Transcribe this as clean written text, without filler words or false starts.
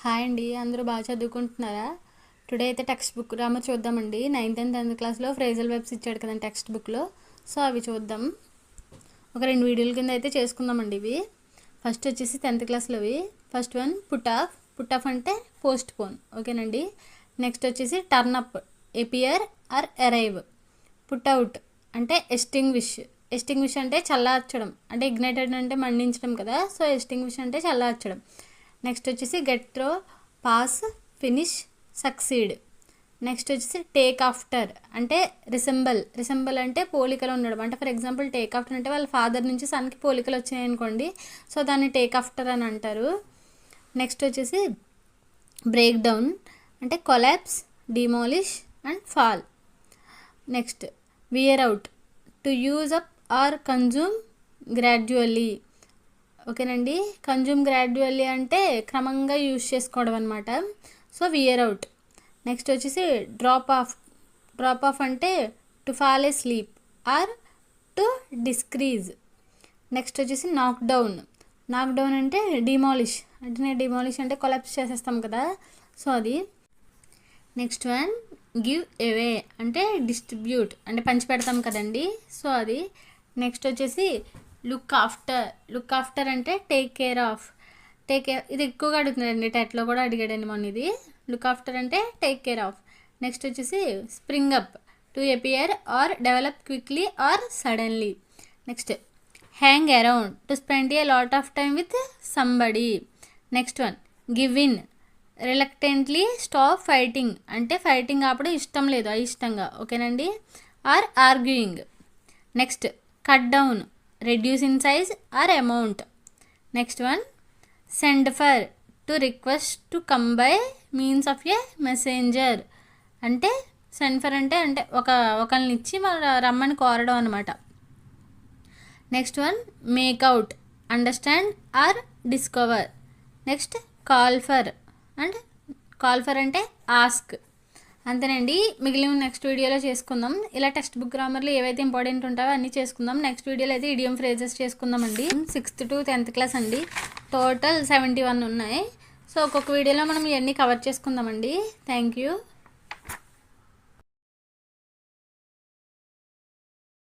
Hi అండి, అందరూ బాగా చదువుకుంటున్నారా? టుడే అయితే టెక్స్ట్ బుక్ గ్రామర్ చూద్దామండి. 9th and 10th క్లాస్లో ఫ్రేజల్ వెబ్స్ ఇచ్చాడు కదండి టెక్స్ట్ బుక్లో. సో అవి చూద్దాం. ఒక 2 వీడియోల కింద అయితే చేసుకుందామండి ఇవి. ఫస్ట్ వచ్చేసి 10th క్లాస్లోవి. ఫస్ట్ వన్ పుట్ ఆఫ్ అంటే పోస్ట్ పోన్, ఓకేనండి. నెక్స్ట్ వచ్చేసి turn up, appear or arrive. Put out అంటే ఎస్టింగ్విష్ అంటే చల్లార్చడం, అంటే ఇగ్నైటెడ్ అంటే మండించడం కదా. సో ఎస్టింగ్విష్ అంటే చల్లార్చడం. నెక్స్ట్ వచ్చేసి get throw, pass, finish, succeed. Next వచ్చేసి టేక్ ఆఫ్టర్ అంటే రిసెంబల్ అంటే పోలికలు ఉండడం. అంటే ఫర్ ఎగ్జాంపుల్ టేక్ ఆఫ్టర్ అంటే వాళ్ళ ఫాదర్ నుంచి సన్కి పోలికలు వచ్చాయనుకోండి, సో దాన్ని టేక్ ఆఫ్టర్ అని అంటారు. నెక్స్ట్ వచ్చేసి బ్రేక్ డౌన్ అంటే collapse, demolish and fall. Next wear out, to use up or consume gradually, ఓకేనండి. కన్జ్యూమ్ గ్రాడ్యువల్లీ అంటే క్రమంగా యూజ్ చేసుకోవడం అనమాట. So wear out. నెక్స్ట్ వచ్చేసి డ్రాప్ ఆఫ్ అంటే to fall asleep or to decrease. Next వచ్చేసి knock down అంటే demolish అంటే కొలాప్స్ చేసేస్తాం కదా, సో అది. నెక్స్ట్ వన్ గివ్ అవే అంటే డిస్ట్రిబ్యూట్ అంటే పంచి పెడతాం కదండి, సో అది. నెక్స్ట్ వచ్చేసి లుక్ ఆఫ్టర్ అంటే టేక్ కేర్. ఇది ఎక్కువగా అడుగుతున్నాడండి, టెట్లో కూడా అడిగాడండి మొన్న ఇది. లుక్ ఆఫ్టర్ అంటే టేక్ కేర్ ఆఫ్. నెక్స్ట్ వచ్చేసి spring up, to appear or develop quickly or suddenly. Next hang around, to spend a lot of time with somebody. Next one give in, reluctantly stop fighting అంటే fighting ఆపడం ఇష్టం లేదు, అయిష్టంగా, ఓకేనండి. Or arguing. Next cut down, reduce in size or amount. Next one send for, to request to come by means of a messenger. అంటే send for అంటే ఒకరిని ఇచ్చి మన రమ్మని కోరడం అనమాట. Next one make out, understand or discover. Next call for అంటే ask. అంతేనండి, మిగిలిన నెక్స్ట్ వీడియోలో చేసుకుందాం. ఇలా టెక్స్ట్ బుక్ గ్రామర్లో ఏవైతే ఇంపార్టెంట్ ఉంటాయో అన్నీ చేసుకుందాం. నెక్స్ట్ వీడియోలో అయితే ఇడియం ఫ్రేజెస్ చేసుకుందామండి. 6th to 10th క్లాస్ అండి, టోటల్ 71 ఉన్నాయి. సో ఒక్కొక్క వీడియోలో మనం ఇవన్నీ కవర్ చేసుకుందామండి. Thank you.